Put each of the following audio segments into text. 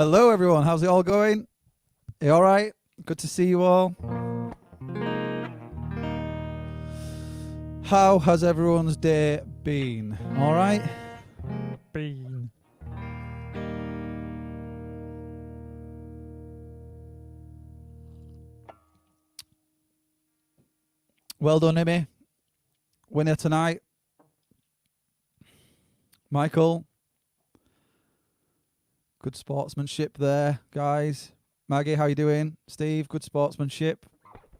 Hello, everyone. How's it all going? You all right? Good to see you all. How has everyone's day been? All right? Bean. Well done, Imi. Winner tonight. Michael. Good sportsmanship there, guys. Maggie, how you doing? Steve, good sportsmanship.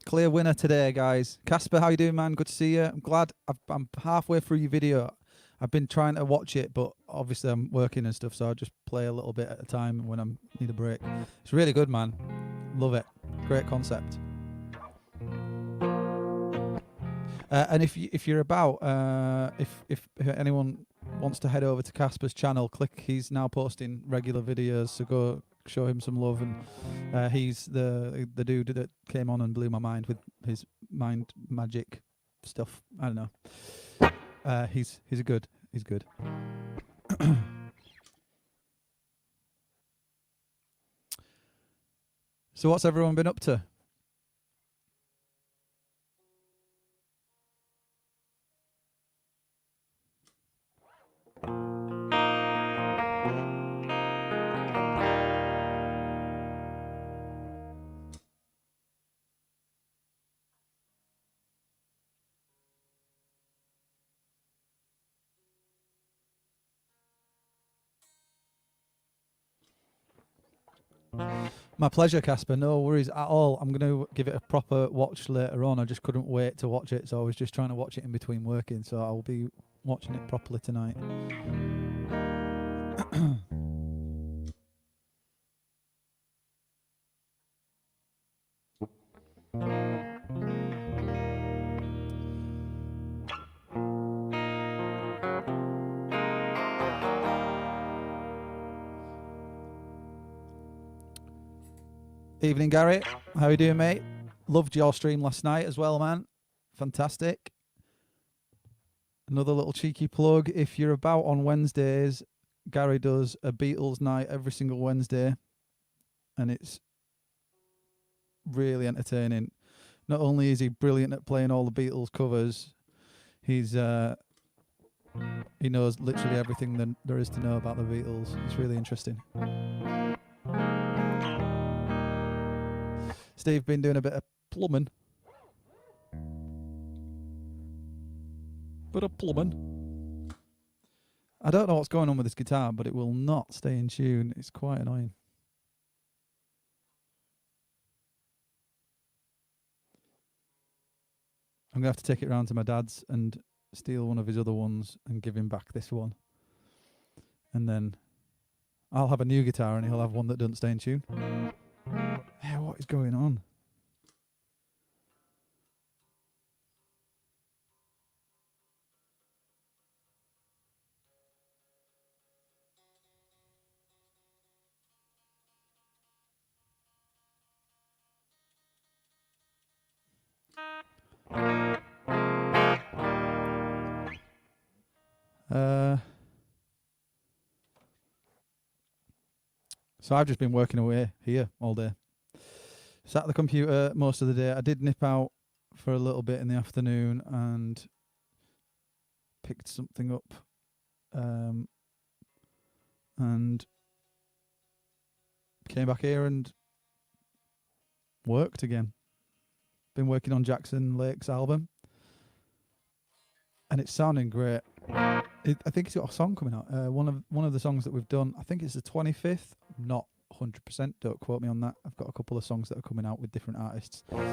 Clear winner today, guys. Casper, how you doing, man? Good to see you. I'm glad I'm halfway through your video. I've been trying to watch it, but obviously I'm working and stuff, so I just play a little bit at a time when I need a break. It's really good, man. Love it. Great concept. And if you're about, if anyone wants to head over to Casper's channel, he's now posting regular videos, so go show him some love. And he's the dude that came on and blew my mind with his mind magic stuff. I don't know. He's good. He's good. So what's everyone been up to? My pleasure, Casper. No worries at all. I'm going to give it a proper watch later on. I just couldn't wait to watch it, so I was just trying to watch it in between working, so I'll be watching it properly tonight. Evening, Gary. How you doing, mate? Loved your stream last night as well, man. Fantastic. Another little cheeky plug. If you're about on Wednesdays, Gary does a Beatles night every single Wednesday, and it's really entertaining. Not only is he brilliant at playing all the Beatles covers, he knows literally everything that there is to know about the Beatles. It's really interesting. Steve been doing a bit of plumbing. I don't know what's going on with this guitar, but it will not stay in tune. It's quite annoying. I'm going to have to take it round to my dad's and steal one of his other ones and give him back this one. And then I'll have a new guitar and he'll have one that doesn't stay in tune. Hey, what is going on? So I've just been working away here all day. Sat at the computer most of the day. I did nip out for a little bit in the afternoon and picked something up. And came back here and worked again. Been working on Jackson Lake's album. And it's sounding great. I think it's got a song coming out. One of the songs that we've done, I think it's the 25th. Not 100%, don't quote me on that. I've got a couple of songs that are coming out with different artists. But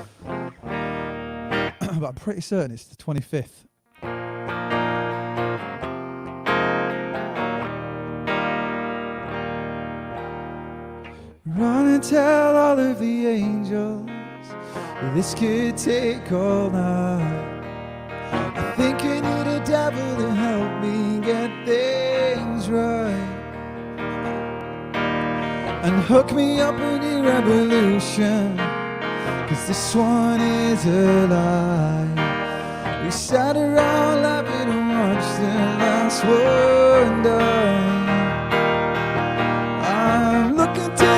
I'm pretty certain it's the 25th. Run and tell all of the angels this could take all night. I think I need a devil to help me get things right and hook me up in a revolution, 'cause this one is a lie. We sat around laughing and watched the last one die. I'm looking to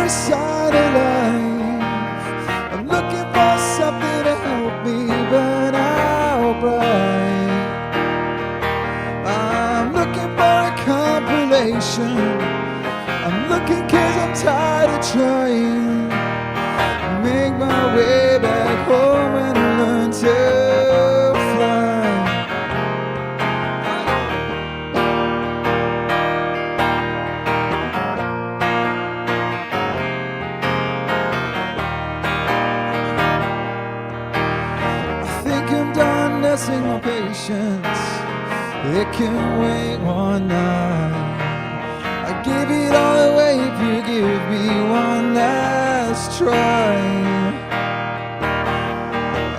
a sign of life. I'm looking for something to help me burn out bright. I'm looking for a compilation. I'm looking 'cause I'm tired of trying. Make my way back home and learn to fly. I think I'm done nursing my patience. It can wait one night. I give it all away if you give me one last try.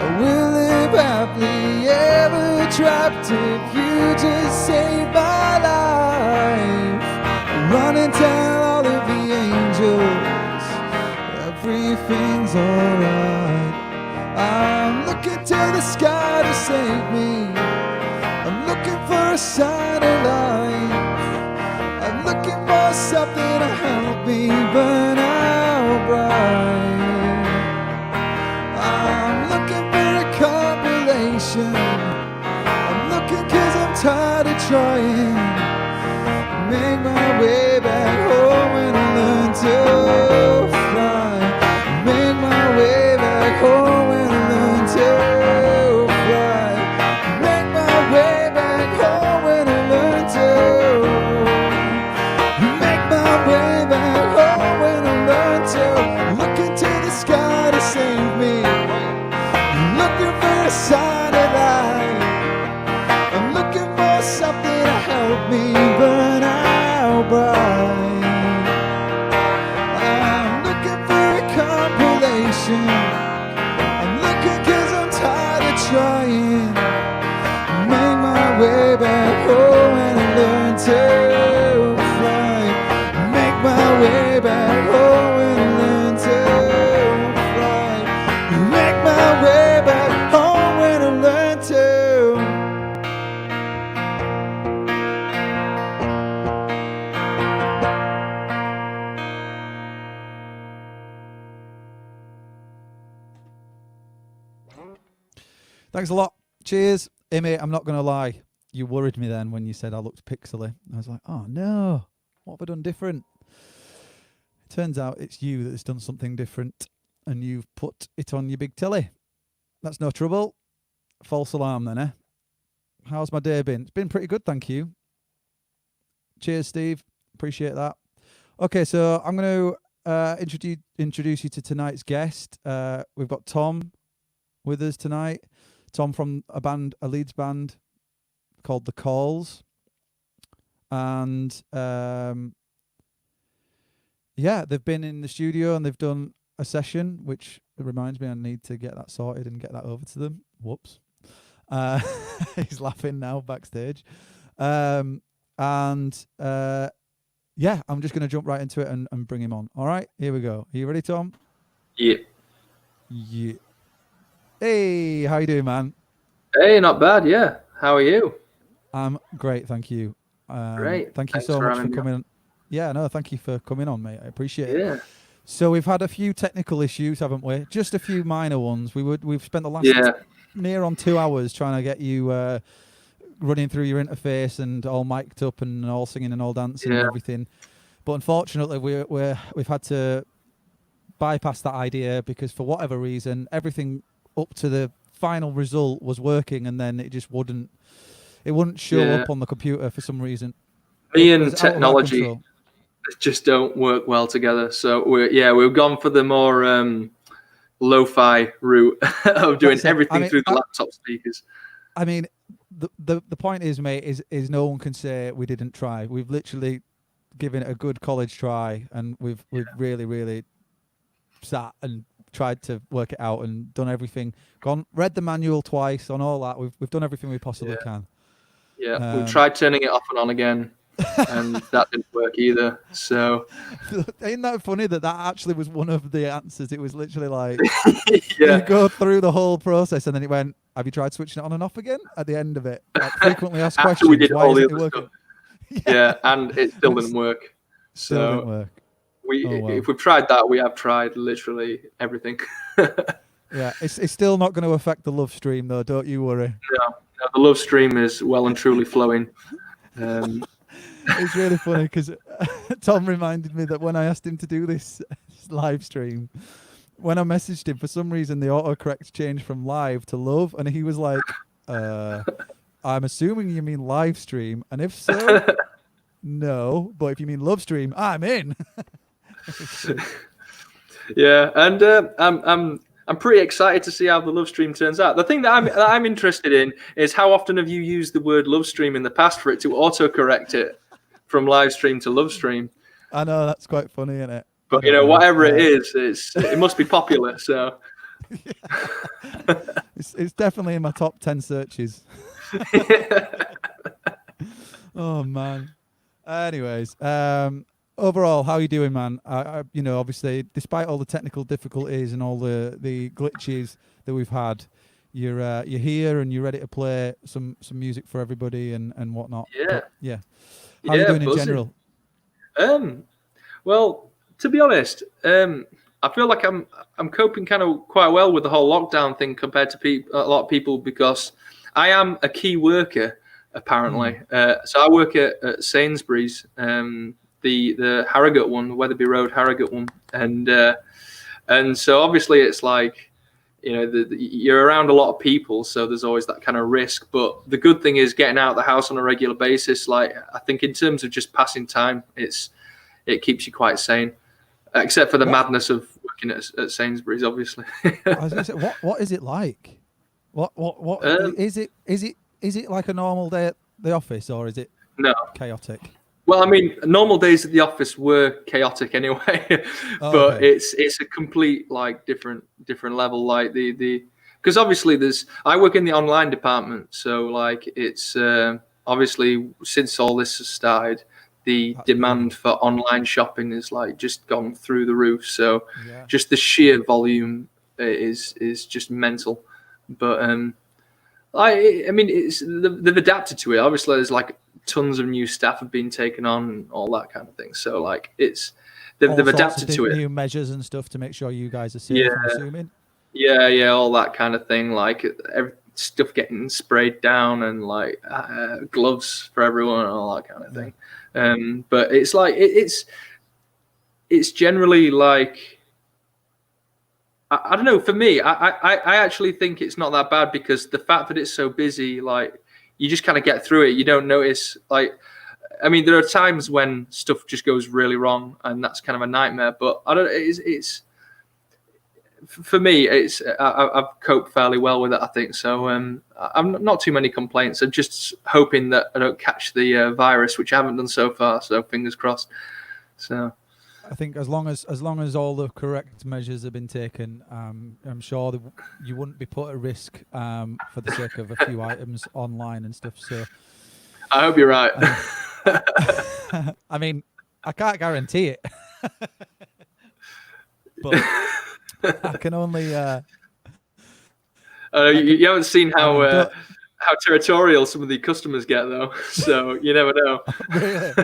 I will live happily ever trapped if you just save my life. Run and tell all of the angels everything's alright. I'm looking to the sky to save me. I'm looking for a sign of life. I'm looking for something to help me burn out bright. I'm looking for a compilation. I'm looking 'cause I'm tired of trying. Make my way back home and learn to fly. Make my way back home and learn to fly. Make my way back home and learn to make my way back home and learn to look into the sky to save me. Looking for a sign of life. I'm looking for something to help me burn out bright. I'm looking for a compilation. I'm looking 'cause I'm tired of trying. Make my way back home and learn to fly. Make my way back home and learn to fly. Make my way back home and learn to. Thanks a lot. Cheers. Hey mate, I'm not going to lie. You worried me then when you said I looked pixely. I was like, oh no, what have I done different? Turns out it's you that's done something different and you've put it on your big telly. That's no trouble. False alarm then, eh? How's my day been? It's been pretty good, thank you. Cheers, Steve. Appreciate that. Okay, so I'm going to introduce you to tonight's guest. We've got Tom with us tonight. Tom from a Leeds band called The Calls. And yeah, they've been in the studio and they've done a session, which reminds me I need to get that sorted and get that over to them. Whoops. He's laughing now backstage. Yeah, I'm just going to jump right into it and bring him on. All right, here we go. Are you ready, Tom? Yeah. Yeah. Hey, how you doing, man? Hey, not bad. Yeah. How are you? I'm great, thank you. Great. Thank you Thanks so for much for having me coming on. Yeah, no, thank you for coming on, mate. I appreciate it. Yeah. So we've had a few technical issues, haven't we? Just a few minor ones. We've spent the last near on 2 hours trying to get you running through your interface and all mic'd up and all singing and all dancing and everything. But unfortunately, we've had to bypass that idea because for whatever reason, everything up to the final result was working, and then it just wouldn't show up on the computer for some reason. Me and technology just don't work well together. So we've gone for the more lo-fi route of doing everything through the laptop speakers. I mean, the point is, mate, is no one can say we didn't try. We've literally given it a good college try, and we've really, really sat and tried to work it out and done everything. Read the manual twice on all that. We've done everything we possibly can. Yeah, we tried turning it off and on again, and that didn't work either. So, ain't that funny that actually was one of the answers? It was literally like, you go through the whole process, and then it went, "Have you tried switching it on and off again?" At the end of it, like frequently asked questions. We did why all the isn't other it working? stuff. Yeah, and it still didn't work. So still didn't work. If we've tried that, we have tried literally everything. Yeah, it's still not going to affect the love stream though. Don't you worry. No, the love stream is well and truly flowing. It's really funny because Tom reminded me that when I asked him to do this live stream, when I messaged him, for some reason the autocorrect changed from live to love, and he was like, I'm assuming you mean live stream, and if so, no. But if you mean love stream, I'm in. Yeah, and I'm pretty excited to see how the love stream turns out. The thing that I'm interested in is how often have you used the word love stream in the past for it to autocorrect it from live stream to love stream? I know, that's quite funny, isn't it? But whatever it is, it must be popular. So it's definitely in my top 10 searches. Oh man. Anyways, overall, how are you doing, man? Obviously, despite all the technical difficulties and all the glitches that we've had, you're here and you're ready to play some music for everybody and whatnot. Yeah. But, yeah. How are you doing in general? Well, to be honest, I feel like I'm coping kind of quite well with the whole lockdown thing compared to a lot of people, because I am a key worker apparently. So I work at Sainsbury's, the Harrogate one, the Wetherby Road Harrogate one, and so obviously it's like, you're around a lot of people, so there's always that kind of risk. But the good thing is getting out of the house on a regular basis. Like, I think in terms of just passing time, it keeps you quite sane, except for the madness of working at Sainsbury's, obviously. I was going to say, what is it like? What is it? Is it like a normal day at the office, or is it chaotic? Well, I mean, normal days at the office were chaotic anyway, but okay. It's a complete different level. Like because obviously I work in the online department, so it's obviously since all this has started, the demand for online shopping is just gone through the roof. So just the sheer volume is just mental. But I mean, they've adapted to it. Obviously, there's tons of new staff have been taken on and all that kind of thing. So they've adapted to it. New measures and stuff to make sure you guys are safe. I'm assuming. Yeah, all that kind of thing. Stuff getting sprayed down and gloves for everyone and all that kind of thing. But it's generally I don't know. For me, I actually think it's not that bad, because the fact that it's so busy, you just kind of get through it. You don't notice. I mean, there are times when stuff just goes really wrong, and that's kind of a nightmare. But I don't. It's for me. I've coped fairly well with it, I think. So I'm not too many complaints. I'm just hoping that I don't catch the virus, which I haven't done so far. So fingers crossed. So. I think as long as all the correct measures have been taken, I'm sure that you wouldn't be put at risk for the sake of a few items online and stuff. So I hope you're right. I mean, I can't guarantee it, but I can only. You haven't seen how territorial some of the customers get, though. So you never know. Really?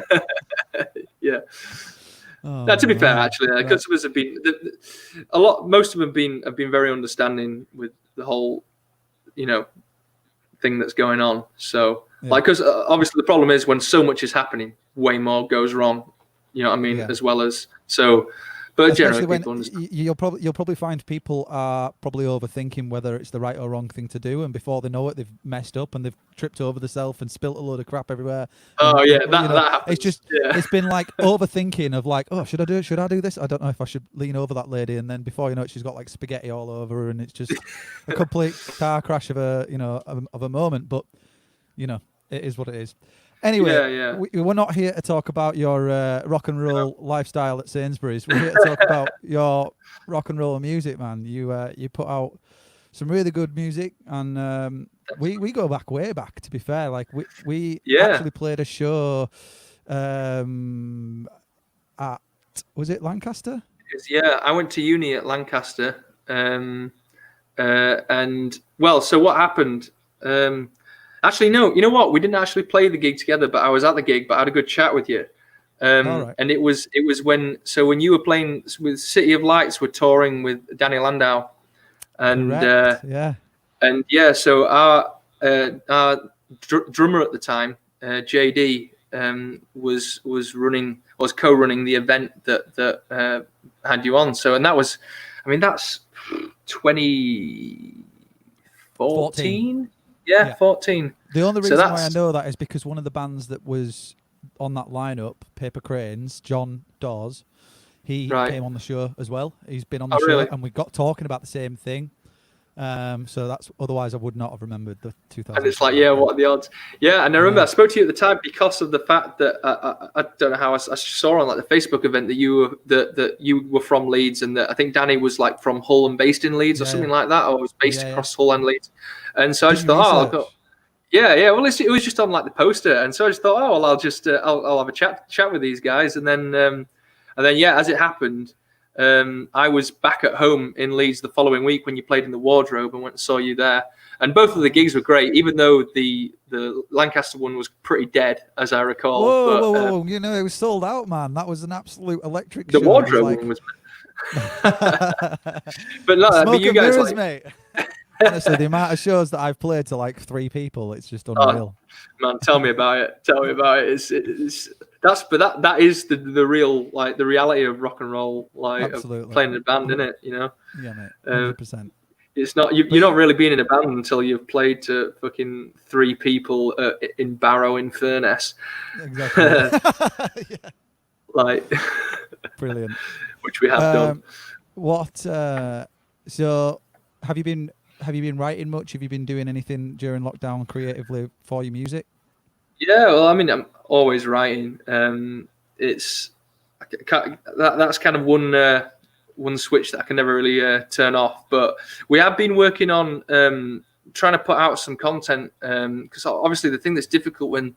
Yeah. No, to be fair, actually, customers have been most of them have been very understanding with the whole, thing that's going on. So, because obviously the problem is when so much is happening, way more goes wrong. You know what I mean? As well as so. But especially generally, people understand. You'll probably find people are probably overthinking whether it's the right or wrong thing to do, and before they know it, they've messed up and they've tripped over themselves and spilt a load of crap everywhere. Oh and, that happens. It's just it's been overthinking of should I do it? Should I do this? I don't know if I should lean over that lady, and then before you know it, she's got spaghetti all over her, and it's just a complete car crash of a moment. But it is what it is. Anyway, we're not here to talk about your rock and roll lifestyle at Sainsbury's. We're here to talk about your rock and roll music, man. You put out some really good music, and we go way back. To be fair, we actually played a show at, was it Lancaster? Yeah, I went to uni at Lancaster, and so what happened? Actually, no. You know what? We didn't actually play the gig together, but I was at the gig. But I had a good chat with you. Right. And it was when you were playing with City of Lights, were touring with Danny Landau, and so our drummer at the time, JD, was co-running the event that had you on. So, and that was, I mean, that's 2014. Yeah, 14. The only reason why I know that is because one of the bands that was on that lineup, Paper Cranes, John Dawes, he came on the show as well. He's been on the show, and we got talking about the same thing. So that's, otherwise I would not have remembered the 2000. And it's like, what are the odds? Yeah, and I remember I spoke to you at the time because of the fact that I don't know how I saw on like the Facebook event that you were from Leeds, and that I think Danny was like from Hull and based in Leeds or something like that, or was based across Hull and Leeds. And so I just thought, I'll go. Yeah. Well, it was just on like the poster, and so I just thought, I'll just I'll have a chat with these guys, and then as it happened, I was back at home in Leeds the following week when you played in the Wardrobe, and went and saw you there. And both of the gigs were great, even though the Lancaster one was pretty dead, as I recall. Whoa! You know, it was sold out, man. That was an absolute electric show. The Wardrobe one was. But no, I mean, you guys mirrors, mate. Honestly, the amount of shows that I've played to like 3 people, it's just unreal. Man, tell me about it. That is the real, like, the reality of rock and roll, like, of playing in a band, isn't it? You know? Yeah, mate. 100%. It's not you're not really being in a band until you've played to fucking 3 people in Barrow in Furness. Exactly. Yeah. Like, brilliant. Which we have done. So have you been writing much? Have you been doing anything during lockdown creatively for your music? Yeah, well, I mean, I'm always writing. That's kind of one switch that I can never really turn off. But we have been working on trying to put out some content, because obviously the thing that's difficult when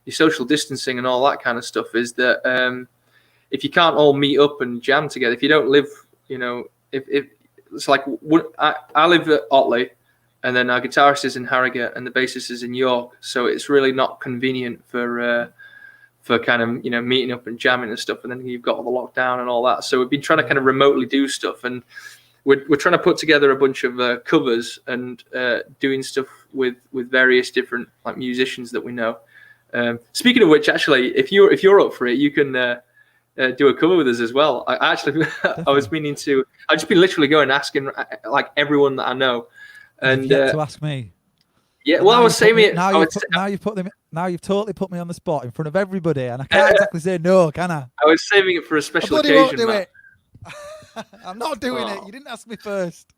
you're social distancing and all that kind of stuff is that if you can't all meet up and jam together, if you don't live, if it's like, I live at Otley, and then our guitarist is in Harrogate and the bassist is in York, so it's really not convenient for kind of meeting up and jamming and stuff. And then you've got all the lockdown and all that, so we've been trying to kind of remotely do stuff, and we're trying to put together a bunch of covers and doing stuff with various different like musicians that we know. Speaking of which, actually, if you're up for it, you can do a cover with us as well. I was meaning to. I've just been literally going asking like everyone that I know, and to ask me. Yeah, well, I was saying it. Now you've totally put me on the spot in front of everybody, and I can't exactly say no, can I? I was saving it for a special occasion. Won't do it. I'm not doing it. You didn't ask me first.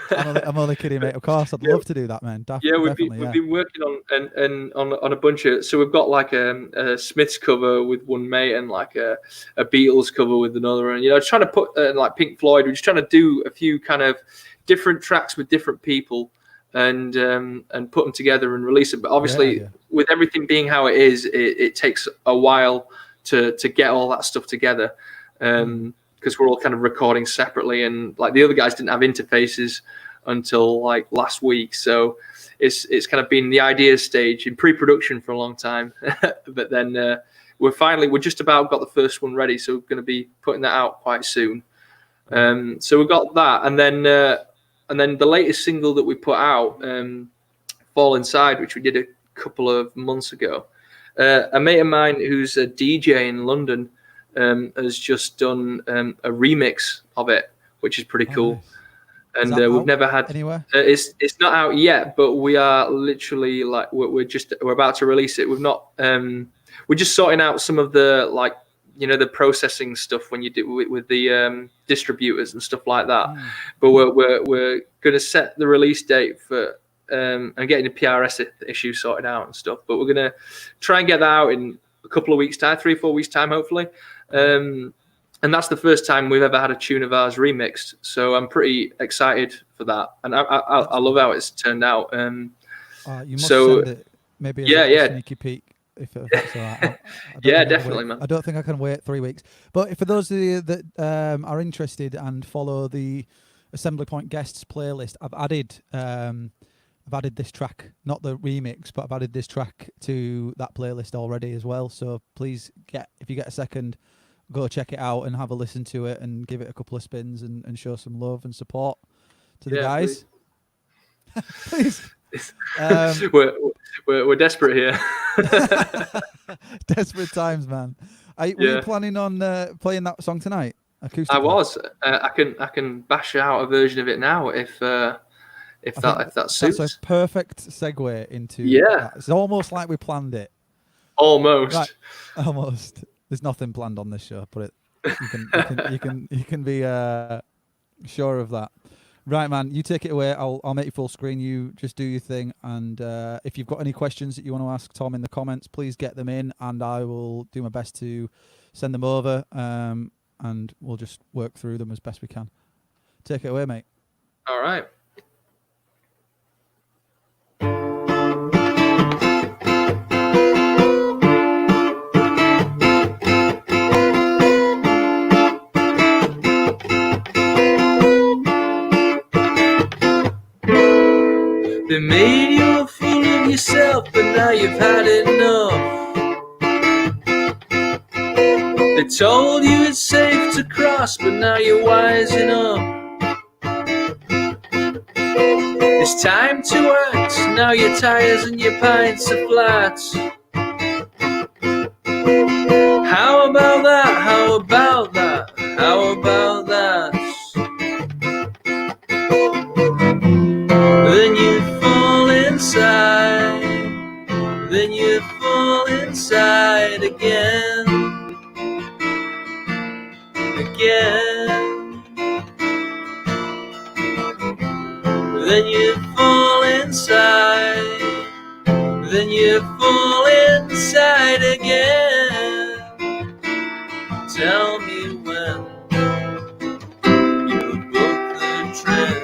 I'm only kidding, mate. Of course, I'd love to do that, man. We've been working on a bunch of. So we've got like a Smiths cover with one mate and like a Beatles cover with another, and trying to put like Pink Floyd. We're just trying to do a few kind of different tracks with different people, and put them together and release it. But obviously, with everything being how it is, it takes a while to get all that stuff together. Because we're all kind of recording separately, and like the other guys didn't have interfaces until like last week, so it's kind of been the idea stage in pre-production for a long time. But then we're just about got the first one ready, so we're going to be putting that out quite soon. So we've got that, and then the latest single that we put out, Fall Inside, which we did a couple of months ago. A mate of mine who's a DJ in London has just done a remix of it, which is pretty cool. Nice. And we've never had anywhere. It's not out yet, but we are literally like we're about to release it. We've not. We're just sorting out some of the like the processing stuff when you do with the distributors and stuff like that. But we're going to set the release date for and getting the PRS issue sorted out and stuff. But we're going to try and get that out in a couple of weeks' time, 3-4 weeks' time, hopefully. And that's the first time we've ever had a tune of ours remixed, so I'm pretty excited for that, and I love how it's turned out. You must send it maybe a sneaky peek if that's all right. Definitely, man. I don't think I can wait 3 weeks, but for those of you that are interested and follow the Assembly Point Guests playlist, I've added I've added this track, not the remix, but I've added this track to that playlist already as well. So please if you get a second, go check it out and have a listen to it and give it a couple of spins and show some love and support to the guys. Please. We're desperate here. Desperate times, man. Were you planning on playing that song tonight? Acoustic? I was. I can bash out a version of it now if that suits. That's a perfect segue into. Yeah. It's almost like we planned it. Almost. Right. Almost. There's nothing planned on this show, but you can be sure of that. Right, man. You take it away. I'll make you full screen. You just do your thing, and if you've got any questions that you want to ask Tom in the comments, please get them in, and I will do my best to send them over, and we'll just work through them as best we can. Take it away, mate. All right. They made you a fool of yourself, but now you've had enough. They told you it's safe to cross, but now you're wising up. It's time to act, now your tires and your pints are flat. How about that? How about that? How about that? Then you fall inside, then you fall inside again, again. Then you fall inside, then you fall inside again. Tell me when you book the trip.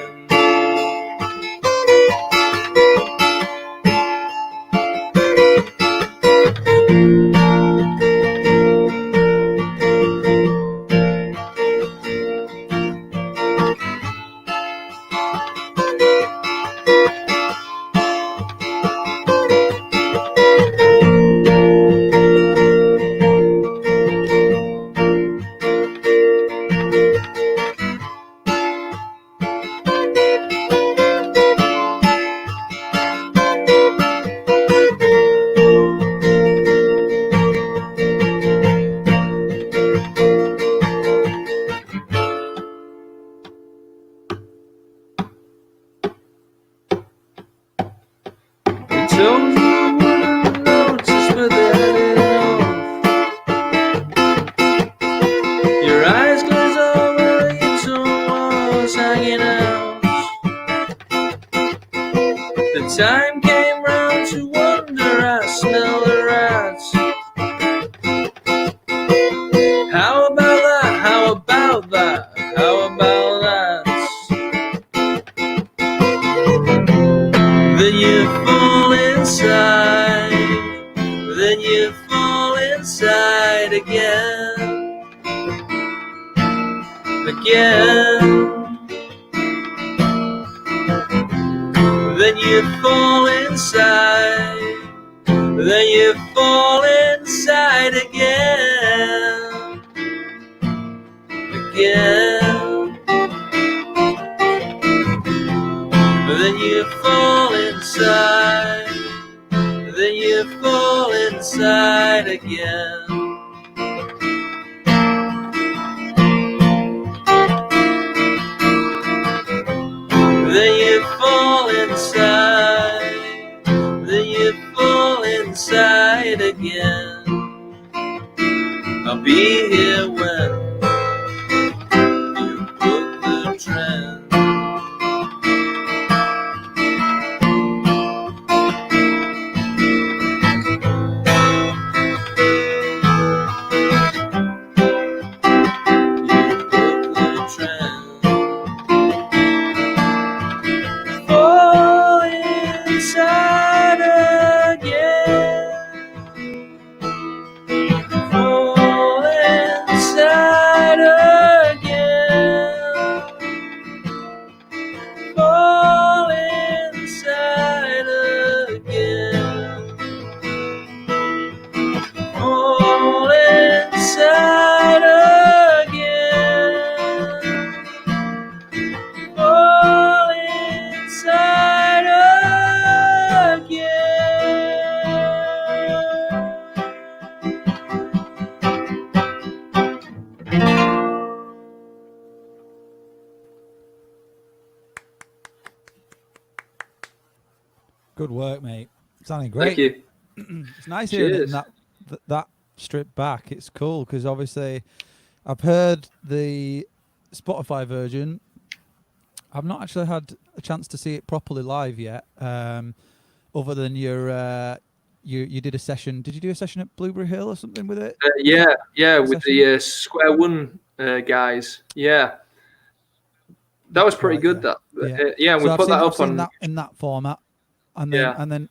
Time came round to wonder, I smell the rats. How about that? How about that? How about that? Then you fall inside, then you fall inside again, again. Then you fall inside, then you fall inside again, again. Then you fall inside, then you fall inside again. Then you fall inside, then you fall inside again. I'll be here when you book the trend. Good work, mate. Sounding great. Thank you. It's nice hearing it in that stripped back. It's cool because obviously I've heard the Spotify version. I've not actually had a chance to see it properly live yet. Other than you did a session. Did you do a session at Blueberry Hill or something with it? Yeah, with the Square One guys. Yeah, that was pretty good. Yeah. That we so put that up on that in that format, and then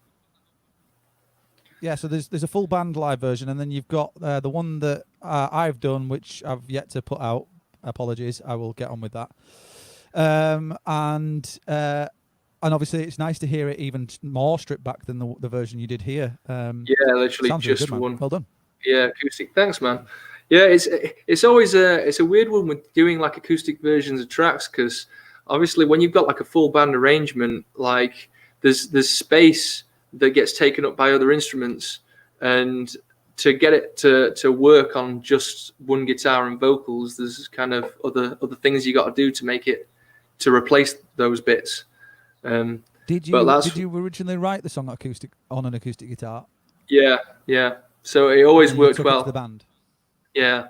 so there's a full band live version, and then you've got the one that I've done, which I've yet to put out. Apologies, I will get on with that. And obviously it's nice to hear it even more stripped back than the version you did here. Literally just good, one. Well done. Yeah, acoustic. Thanks, man. Yeah, it's always a weird one with doing like acoustic versions of tracks, because obviously when you've got like a full band arrangement, like there's space that gets taken up by other instruments, and to get it to work on just one guitar and vocals, there's kind of other things you got to do to make it to replace those bits. Did you originally write the song on an acoustic guitar? Yeah. So it always worked well. To the band. Yeah,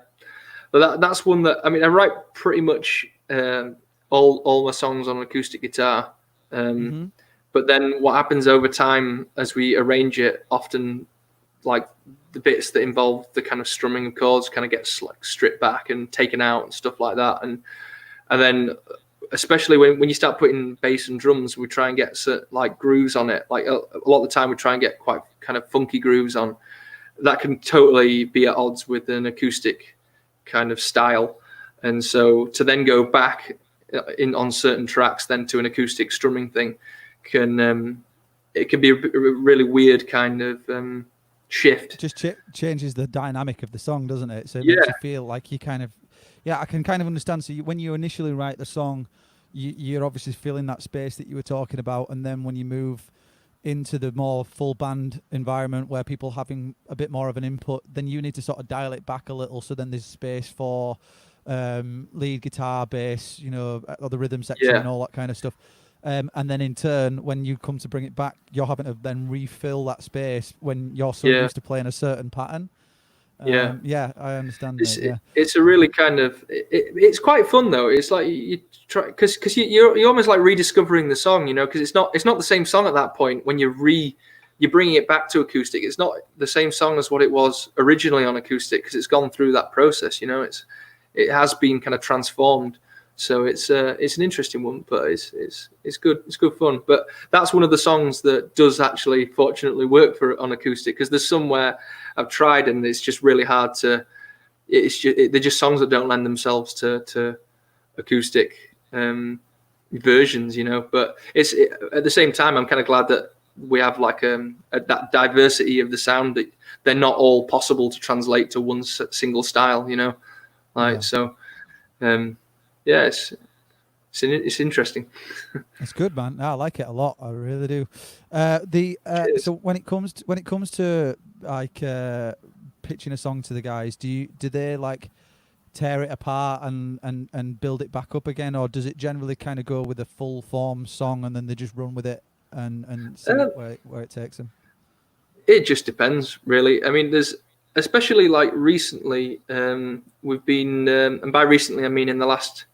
but that's one that I write pretty much all my songs on acoustic guitar. But then what happens over time as we arrange it, often like the bits that involve the kind of strumming of chords kind of gets like stripped back and taken out and stuff like that, and then especially when you start putting bass and drums, we try and get like grooves on it. Like a lot of the time we try and get quite kind of funky grooves on that can totally be at odds with an acoustic kind of style. And so to then go back on certain tracks then to an acoustic strumming thing it can be a really weird kind of shift. It just changes the dynamic of the song, doesn't it? So it makes you feel like you kind of, I can kind of understand. So when you initially write the song, you're obviously filling that space that you were talking about. And then when you move into the more full band environment where people having a bit more of an input, then you need to sort of dial it back a little. So then there's space for lead guitar, bass, or the rhythm section and all that kind of stuff. And then in turn, when you come to bring it back, you're having to then refill that space when you're so used to playing a certain pattern. I understand. It's a really kind of it's quite fun though. It's like you try because you're almost like rediscovering the song, because it's not the same song at that point when you're bringing it back to acoustic. It's not the same song as what it was originally on acoustic because it's gone through that process. It has been kind of transformed. So it's an interesting one, but it's good. It's good fun. But that's one of the songs that does actually, fortunately, work on acoustic, because there's some where I've tried and it's just really hard to. They're just songs that don't lend themselves to acoustic versions, But at the same time, I'm kind of glad that we have like that diversity of the sound that they're not all possible to translate to one single style, so. It's interesting. It's good, man. No, I like it a lot. I really do. So when it comes to like pitching a song to the guys, do they like tear it apart and build it back up again, or does it generally kind of go with a full form song and then they just run with it and see where it takes them? It just depends, really. There's especially like recently we've been, and by recently I mean in the last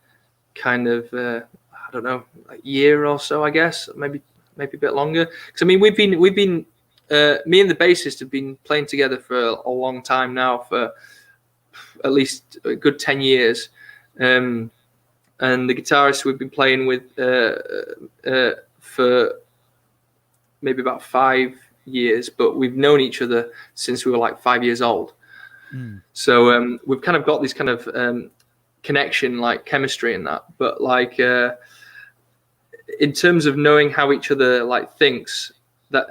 kind of I don't know, a year or so, I guess, maybe a bit longer, because we've been me and the bassist have been playing together for a long time now, for at least a good 10 years, and the guitarist we've been playing with for maybe about 5 years, but we've known each other since we were like 5 years old. So we've kind of got this kind of connection, like chemistry and that, but like in terms of knowing how each other like thinks, that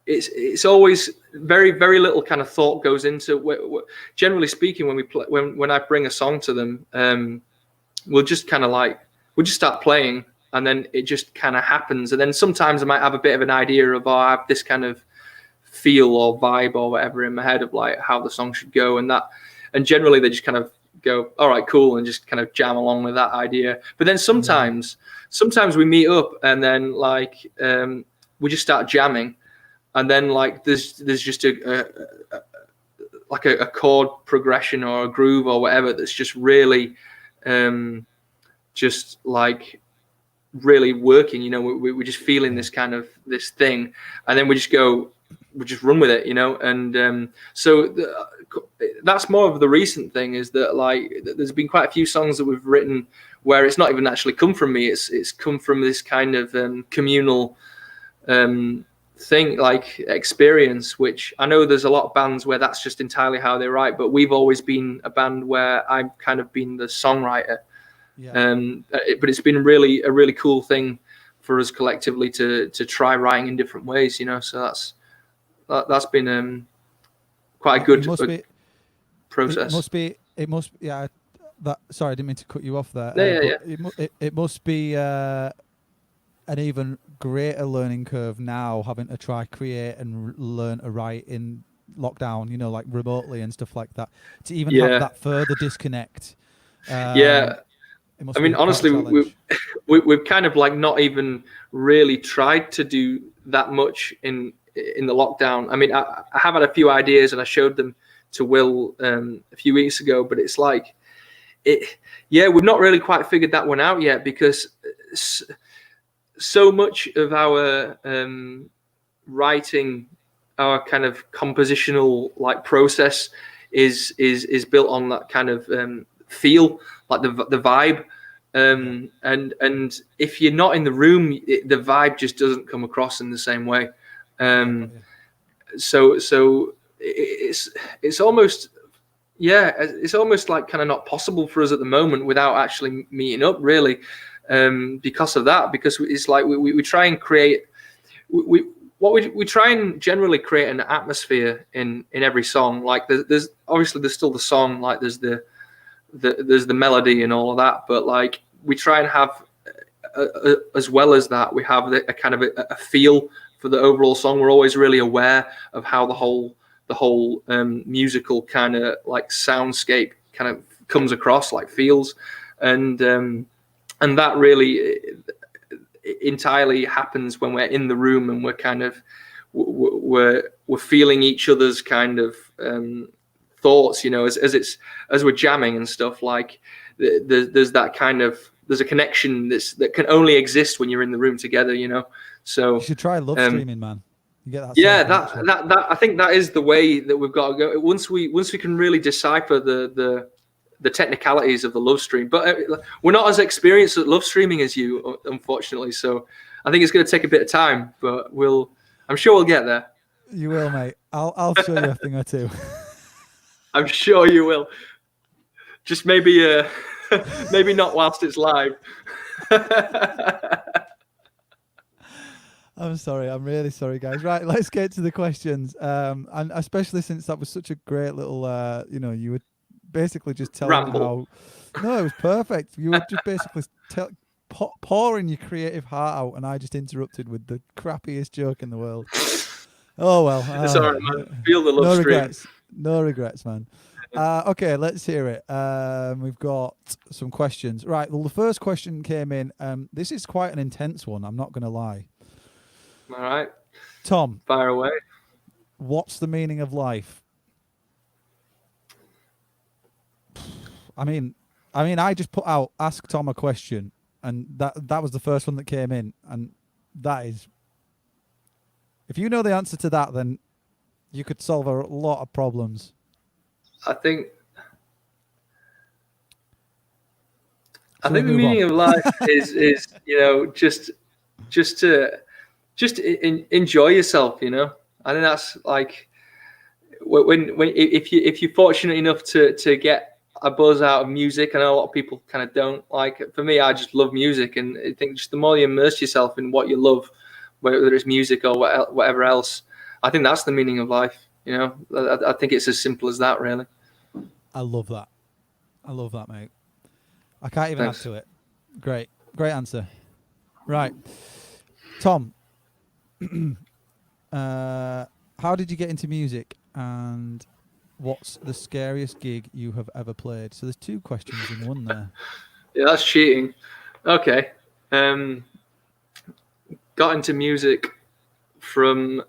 it's always very, very little kind of thought goes into. Generally speaking, when we play, when I bring a song to them, we'll just start playing, and then it just kind of happens. And then sometimes I might have a bit of an idea of, I have this kind of feel or vibe or whatever in my head of like how the song should go, and generally they just kind of go, all right, cool, and just kind of jam along with that idea. But then sometimes we meet up, and then like we just start jamming, and then like there's just a chord progression or a groove or whatever that's just really just like really working, you know. We're just feeling this kind of this thing, and then we just run with it, you know. And that's more of the recent thing, is that like there's been quite a few songs that we've written where it's not even actually come from me, it's come from this kind of communal thing, like experience, which I know there's a lot of bands where that's just entirely how they write, but we've always been a band where I've kind of been the songwriter. But it's been a really cool thing for us collectively to try writing in different ways, you know. So that's been quite a good process. It must be. Yeah. Sorry, I didn't mean to cut you off there. It must be an even greater learning curve now, having to try create and learn to write in lockdown, you know, like remotely and stuff like that. To even have that further disconnect. I mean, honestly, we've kind of like not even really tried to do that much in the lockdown. I mean, I have had a few ideas and I showed them to Will a few weeks ago, but it's like, we've not really quite figured that one out yet, because so much of our writing, our kind of compositional like process is built on that kind of feel, like the vibe, and if you're not in the room, the vibe just doesn't come across in the same way. So it's almost like kind of not possible for us at the moment without actually meeting up, really, because of that. Because it's like we try and create we try and generally create an atmosphere in every song. Like there's still the song, like there's the melody and all of that, but like we try and have as well as that, we have a kind of a feel for the overall song. We're always really aware of how the whole musical kind of like soundscape kind of comes across, like feels, and that really entirely happens when we're in the room and we're kind of we're feeling each other's kind of thoughts, you know, as we're jamming and stuff. Like there's that kind of, there's a connection that can only exist when you're in the room together, you know. So you should try love streaming, man. You get that. Yeah, that I think that is the way that we've got to go. Once we can really decipher the technicalities of the love stream, but we're not as experienced at love streaming as you, unfortunately. So I think it's going to take a bit of time, but I'm sure we'll get there. You will, mate. I'll show you a thing or two. I'm sure you will. Just maybe maybe not whilst it's live. I'm sorry. I'm really sorry, guys. Right, let's get to the questions. And especially since that was such a great little, you were basically just telling me how. No, it was perfect. You were just basically pouring your creative heart out, and I just interrupted with the crappiest joke in the world. Oh well. It's all right, man. Feel the love stream. No regrets, man. Okay, let's hear it. We've got some questions. Right. Well, the first question came in. This is quite an intense one. I'm not going to lie. All right. Tom. Fire away. What's the meaning of life? I mean, I just put out ask Tom a question, and that was the first one that came in, and that is, if you know the answer to that, then you could solve a lot of problems. I think the meaning of life is just to enjoy yourself, you know. I think that's like when if you're fortunate enough to get a buzz out of music. I know a lot of people kind of don't. Like for me, I just love music, and I think just the more you immerse yourself in what you love, whether it's music or whatever else, I think that's the meaning of life. You know, I think it's as simple as that, really. I love that. Mate. I can't even add to it. Great answer. Right, Tom. How did you get into music, and what's the scariest gig you have ever played? So there's two questions in one there. Yeah, that's cheating. Okay. Got into music from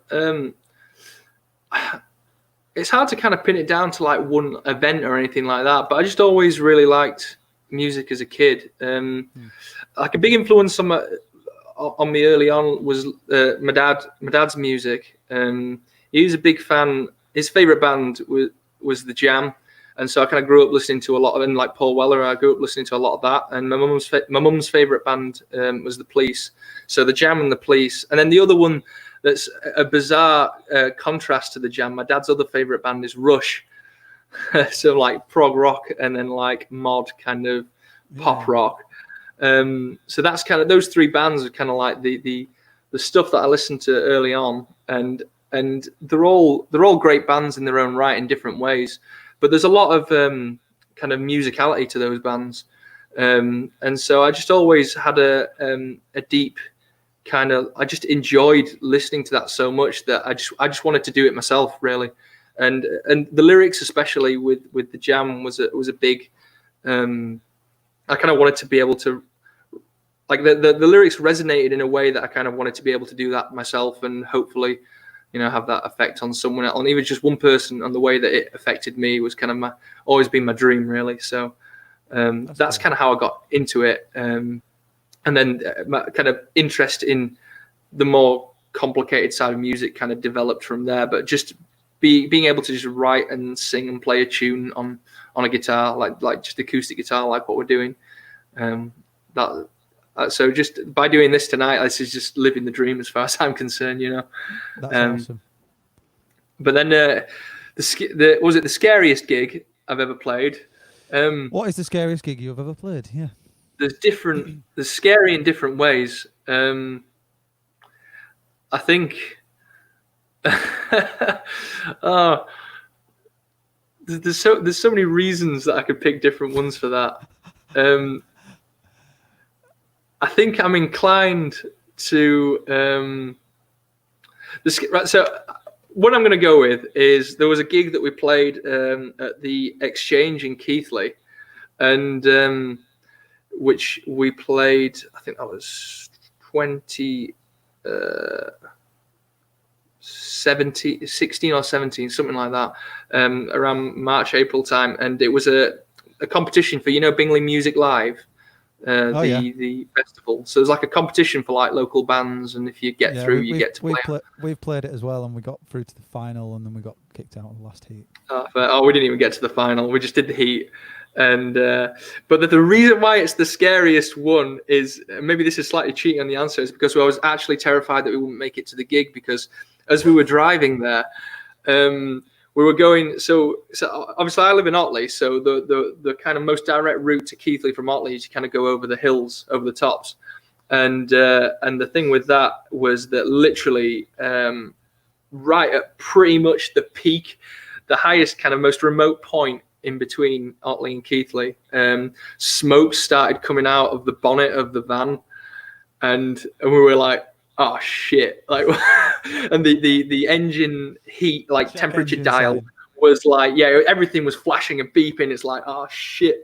it's hard to kind of pin it down to like one event or anything like that, but I just always really liked music as a kid. Like a big influence on me early on was my dad's music. He was a big fan. His favorite band was the Jam, and so I kind of grew up listening to a lot of, and like Paul Weller, I grew up listening to a lot of that. And my mum's favorite band was the Police. So the Jam and the Police, and then the other one that's a bizarre contrast to the Jam. My dad's other favorite band is Rush. So like prog rock and then like mod kind of pop rock. So that's kind of, those three bands are kind of like the stuff that I listened to early on, and they're all great bands in their own right in different ways. But there's a lot of kind of musicality to those bands, and so I just always had a deep kind of, I just enjoyed listening to that so much that I just wanted to do it myself, really. And the lyrics, especially with the Jam, was a big. I kind of wanted to be able to, like the lyrics resonated in a way that I kind of wanted to be able to do that myself, and hopefully, have that effect on someone else, on even just one person. And the way that it affected me was kind of always been my dream, really. So that's kind of how I got into it. And then my kind of interest in the more complicated side of music kind of developed from there. But just being able to just write and sing and play a tune on a guitar, like just acoustic guitar, like what we're doing. So just by doing this tonight, this is just living the dream as far as I'm concerned, That's awesome. But then was it the scariest gig I've ever played? What is the scariest gig you've ever played? Yeah. There's scary in different ways. I think there's so many reasons that I could pick different ones for that. I think I'm inclined to so what I'm going to go with is, there was a gig that we played at the Exchange in Keighley, and which we played, I think that was 16 or 17, something like that, around March, April time. And it was a competition for, Bingley Music Live, the festival. So there's like a competition for like local bands, and if you get through, you get to play. We've played it as well, and we got through to the final, and then we got kicked out of the last heat. We didn't even get to the final. We just did the heat. And but the reason why it's the scariest one is, maybe this is slightly cheating on the answer, is because I was actually terrified that we wouldn't make it to the gig, because as we were driving there, we were going, so obviously I live in Otley, so the kind of most direct route to Keighley from Otley is you kind of go over the hills, over the tops, and the thing with that was that literally right at pretty much the peak, the highest kind of most remote point in between Otley and Keighley, smoke started coming out of the bonnet of the van, and we were like, oh shit, like, and the engine heat, like temperature dial was like, everything was flashing and beeping. It's like, oh shit.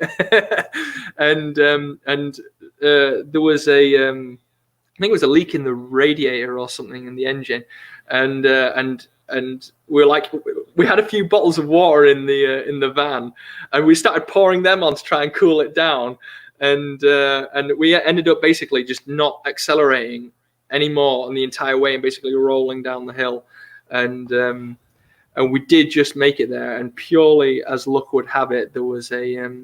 and there was I think it was a leak in the radiator or something in the engine, and we're like, we had a few bottles of water in the van, and we started pouring them on to try and cool it down, and we ended up basically just not accelerating anymore on the entire way, and basically rolling down the hill, and we did just make it there. And purely as luck would have it, there was a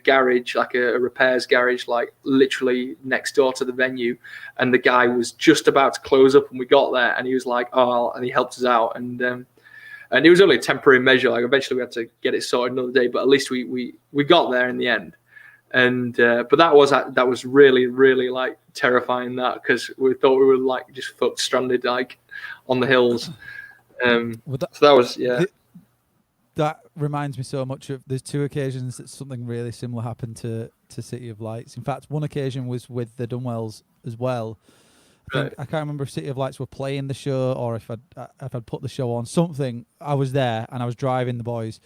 garage, like a repairs garage, like literally next door to the venue, and the guy was just about to close up, and we got there, and he was like, oh, and he helped us out, and it was only a temporary measure. Like eventually we had to get it sorted another day, but at least we got there in the end. And but that was really, really like terrifying, that, because we thought we were like just fucked, stranded like on the hills. So that was that reminds me so much of, there's two occasions that something really similar happened to City of Lights. In fact, one occasion was with the Dunwells as well. I can't remember if City of Lights were playing the show or if I'd put the show on. Something, I was there and I was driving the boys,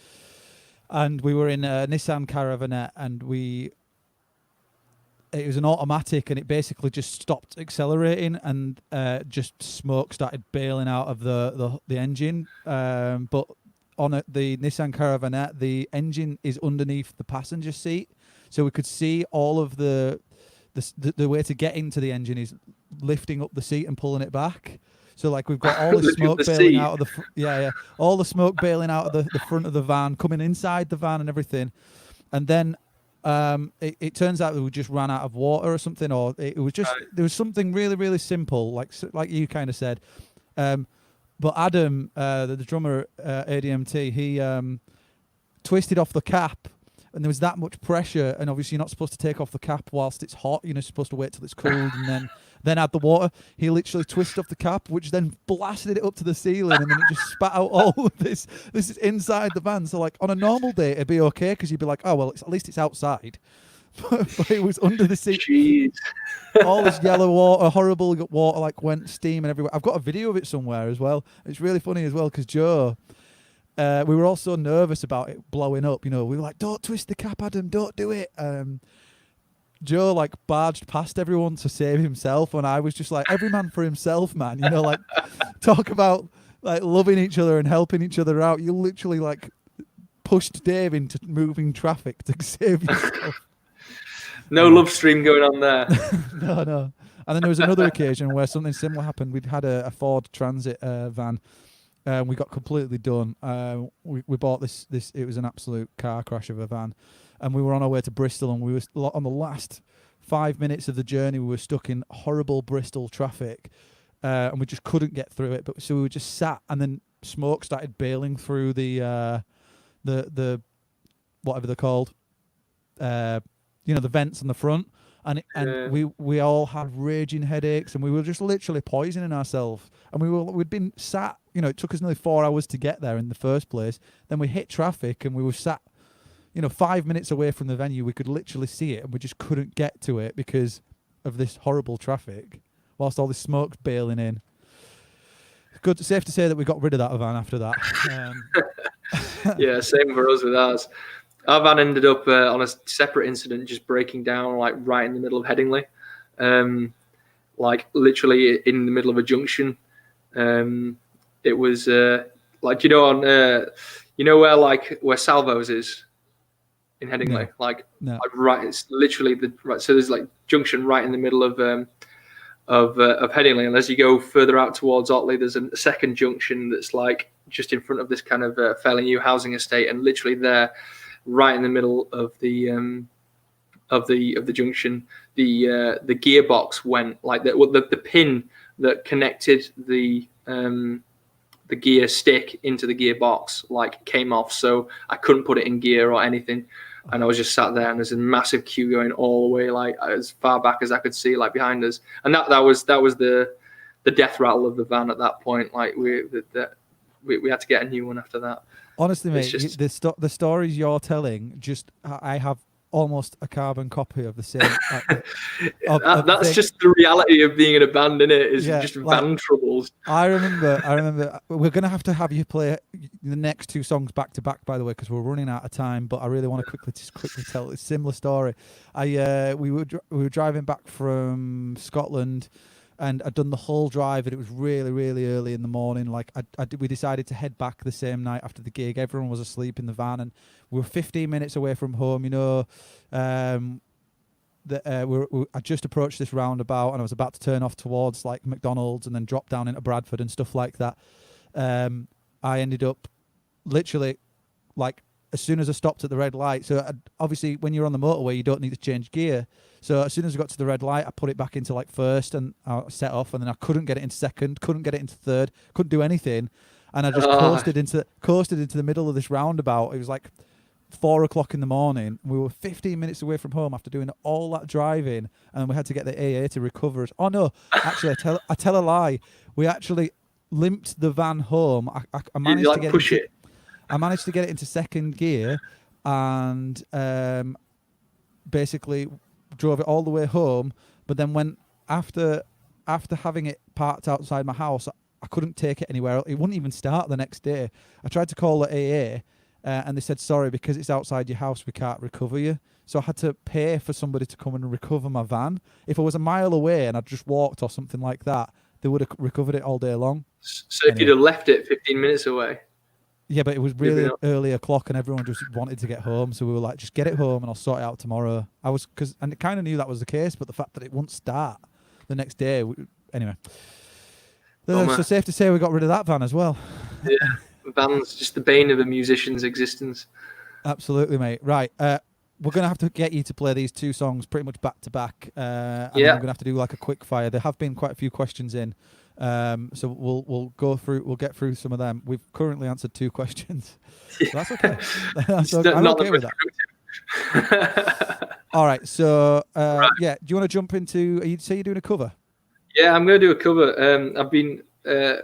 and we were in a Nissan Caravanette, and we it was an automatic, and it basically just stopped accelerating, and just smoke started bailing out of the engine. But on the Nissan Caravanette, the engine is underneath the passenger seat, so we could see all of the way to get into the engine is lifting up the seat and pulling it back. So like we've got all the smoke bailing out of all the smoke bailing out of the front of the van, coming inside the van and everything. And then it turns out that we just ran out of water or something, or it was just there was something really, really simple, like you kind of said. But Adam, the drummer ADMT, he twisted off the cap, and there was that much pressure, and obviously you're not supposed to take off the cap whilst it's hot. You're supposed to wait till it's cooled and then add the water. He literally twisted off the cap, which then blasted it up to the ceiling, and then it just spat out all of this. This is inside the van. So like on a normal day, it'd be okay because you'd be like, oh well, at least it's outside. But it was under the seat. Jeez. All this yellow water, horrible water, like went steaming everywhere. I've got a video of it somewhere as well. It's really funny as well because Joe, we were all so nervous about it blowing up. You know, we were like, "Don't twist the cap, Adam. Don't do it." Joe like barged past everyone to save himself, and I was just like, "Every man for himself, man." You know, like talk about like loving each other and helping each other out. You literally like pushed Dave into moving traffic to save yourself. No love stream going on there. No. And then there was another occasion where something similar happened. We'd had a Ford Transit van. We got completely done. We bought this. It was an absolute car crash of a van. And we were on our way to Bristol, and we were on the last 5 minutes of the journey. We were stuck in horrible Bristol traffic, and we just couldn't get through it. But so we were just sat, and then smoke started bailing through the whatever they're called, the vents on the front, and we all had raging headaches, and we were just literally poisoning ourselves. And we'd been sat. It took us nearly 4 hours to get there in the first place. Then we hit traffic, and we were sat 5 minutes away from the venue. We could literally see it, and we just couldn't get to it because of this horrible traffic, whilst all this smoke's bailing in. Safe to say that we got rid of that van after that. Yeah, same for us with ours. Our van ended up on a separate incident, just breaking down like right in the middle of Headingley, like literally in the middle of a junction. It was like where Salvo's is in Headingley, like right. It's literally so there's like junction right in the middle of Headingley, and as you go further out towards Otley, there's a second junction that's like just in front of this kind of fairly new housing estate, and literally there, right in the middle of the junction, the gearbox went, like the pin that connected the gear stick into the gearbox like came off, so I couldn't put it in gear or anything. And I was just sat there, and there's a massive queue going all the way, like as far back as I could see, like behind us. And that was the death rattle of the van at that point. Like we had to get a new one after that. Honestly, mate, the stories you're telling, I have almost a carbon copy of the same. That's just the reality of being in a band, innit? Is just van troubles. I remember. We're gonna have to have you play the next two songs back to back, by the way, because we're running out of time. But I really want to quickly tell a similar story. We were driving back from Scotland, and I'd done the whole drive, and it was really, really early in the morning. Like we decided to head back the same night after the gig. Everyone was asleep in the van, and we were 15 minutes away from home. I just approached this roundabout, and I was about to turn off towards like McDonald's and then drop down into Bradford and stuff like that. I ended up literally like as soon as I stopped at the red light. So obviously, when you're on the motorway, you don't need to change gear. So as soon as I got to the red light, I put it back into like first, and I set off, and then I couldn't get it into second, couldn't get it into third, couldn't do anything, and I just coasted into the middle of this roundabout. It was like 4 o'clock in the morning. We were 15 minutes away from home after doing all that driving, and we had to get the AA to recover us. Oh no, actually, I tell a lie. We actually limped the van home. I managed to get it. I managed to get it into second gear, and basically drove it all the way home. But then when after having it parked outside my house, I couldn't take it anywhere. It wouldn't even start the next day. I tried to call the AA, and they said, sorry, because it's outside your house, we can't recover you. So I had to pay for somebody to come and recover my van. If I was a mile away and I'd just walked or something like that, they would have recovered it all day long. So if you'd have left it 15 minutes away. Yeah, but it was really early o'clock and everyone just wanted to get home. So we were like, just get it home and I'll sort it out tomorrow. And I kind of knew that was the case, but the fact that it wouldn't start the next day, anyway. So safe to say we got rid of that van as well. Yeah, van's just the bane of a musician's existence. Absolutely, mate. Right. We're going to have to get you to play these two songs pretty much back to back. And yeah. We're going to have to do like a quick fire. There have been quite a few questions in. So we'll get through some of them. We've currently answered 2 questions. Yeah. That's okay. I'm okay with that. All right. So right. Yeah, do you want to jump into? You say you're doing a cover? Yeah, I'm going to do a cover. I've been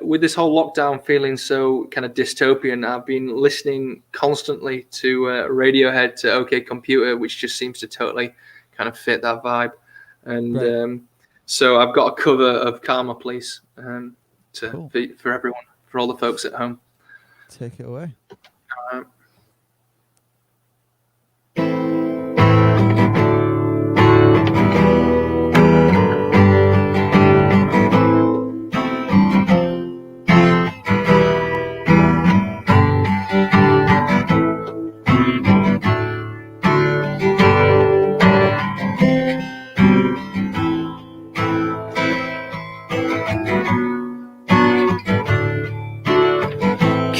with this whole lockdown feeling so kind of dystopian. I've been listening constantly to Radiohead, to OK Computer, which just seems to totally kind of fit that vibe. And right. So I've got a cover of Karma Police cool. for everyone, for all the folks at home. Take it away.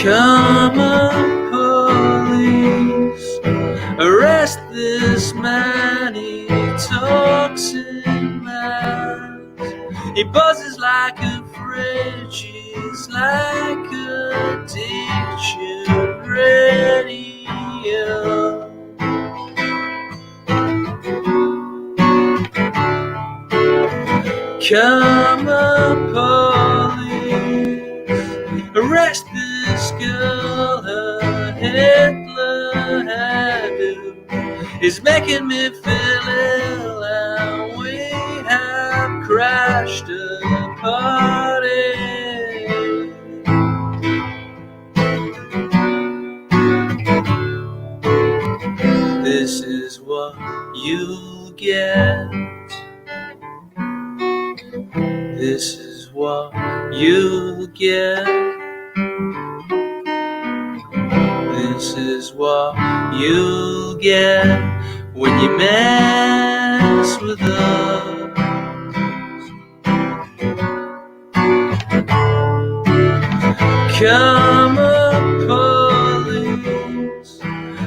Karma police, arrest this man, he talks in mass. He buzzes like a fridge, he's like a diction radio. Karma police, arrest this girl, her Hitler hairdo is making me feel ill, and we have crashed a party. This is what you'll get. This is what you'll get. This is what you'll get when you mess with us. Karma police,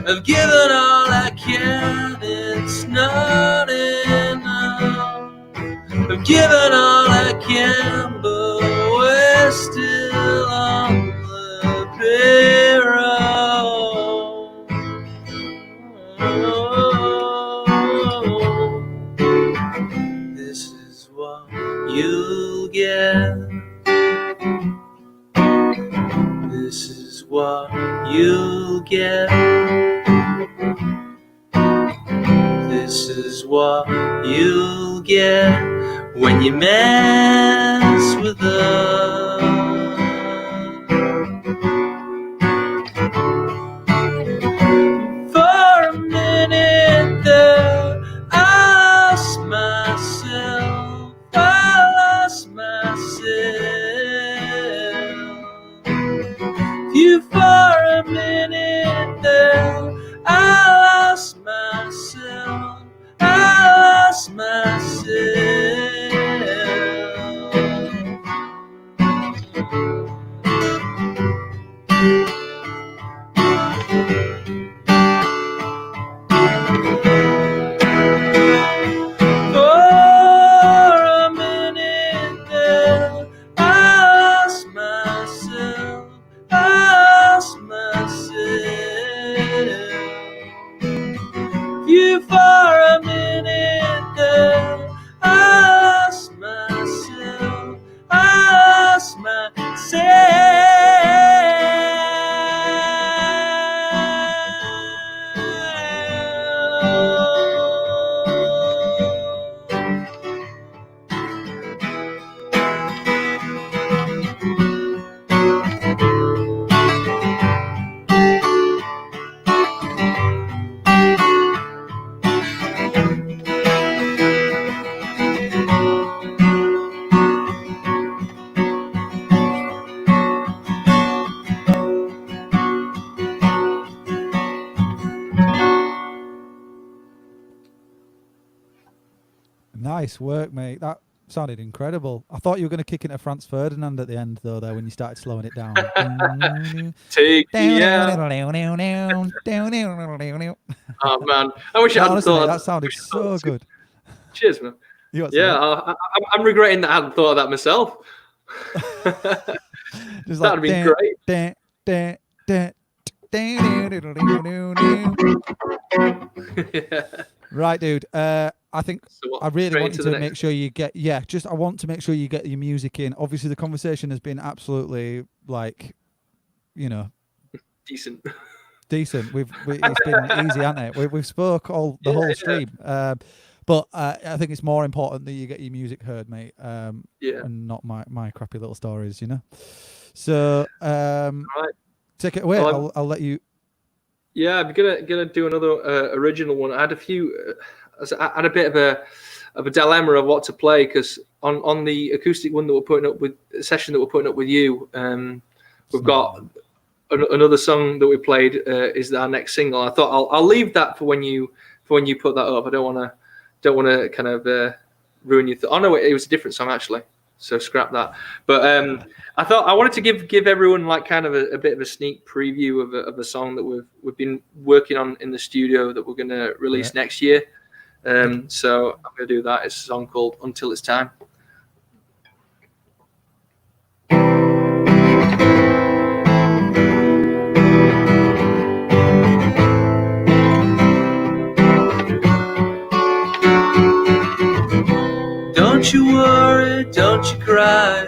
I've given all I can, it's not enough. I've given all I can, but we're still on the payroll. This is what you'll get. This is what you'll get. This is what you'll get when you mess with us. For a minute there, I lost myself. I lost myself. You for a minute there, I lost myself. I lost myself. Nice work, mate. That sounded incredible. I thought you were going to kick into Franz Ferdinand at the end, though, there when you started slowing it down. Take me out. Oh man, I wish I hadn't Honestly, thought. that sounded so good. Cheers, man. I'm regretting that I hadn't thought of that myself. That'd be great. Right, dude. I think I really want you to make sure you get. I want to make sure you get your music in. Obviously, the conversation has been absolutely decent. Decent. It's been easy, hasn't it? We've spoke the whole stream. But I think it's more important that you get your music heard, mate. And not my crappy little stories, So right. Take it away. Well, I'll let you. Yeah, I'm gonna do another original one. I had a few. I had a bit of a dilemma of what to play because on the acoustic one that we're putting up with the session that we're putting up with you, we've got another song that we played is our next single. I thought I'll leave that for when you put that up. I don't want to kind of ruin your thought. Oh no, it was a different song actually. So scrap that. But I thought I wanted to give everyone like kind of a bit of a sneak preview of a song that we've been working on in the studio that we're going to release next year. So I'm going to do that. It's a song called Until It's Time. Don't you worry, don't you cry.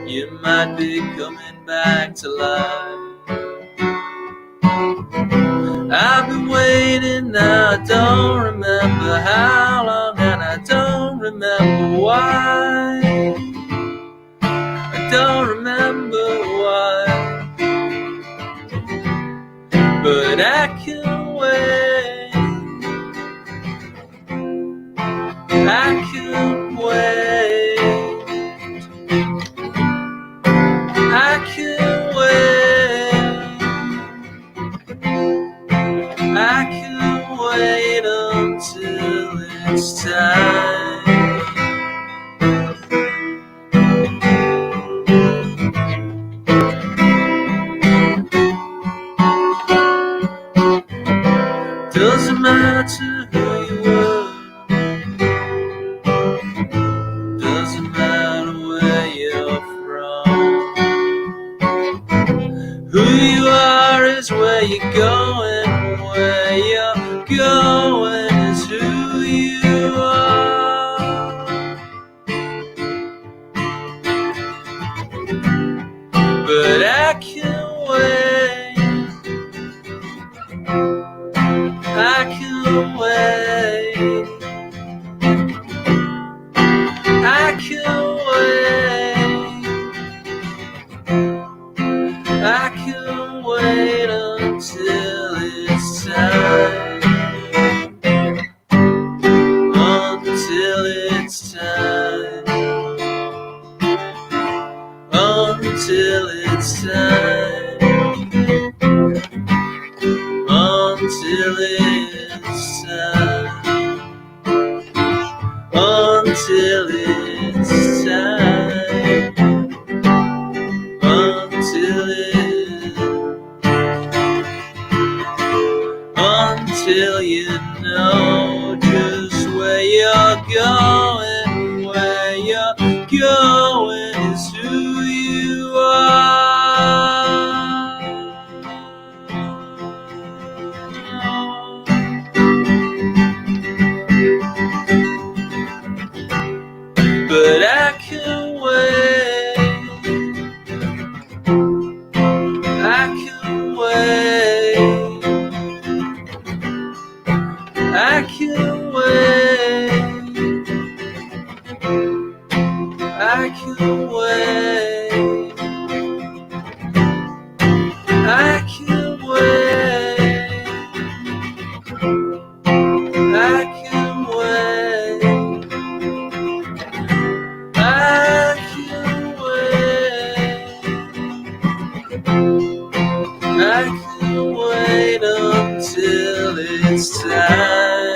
You might be coming back to life. I've been waiting now, I don't remember how long, and I don't remember why. I don't remember why, but I can wait. I can wait. I can wait. I can wait until it's time. Doesn't matter who you were. Doesn't matter where you're from. Who you are is where you're going. Where you're going is who you are. But I can wait. I can wait. I can wait. I can wait until it's time. Until it's time. Until it's time. Until it's time. Until it's time. Until you know just where you're going. Where you're going is who you are. But I can wait. I can wait. I can wait. I can wait. I can wait. I can wait. I can wait. I can wait until it's time.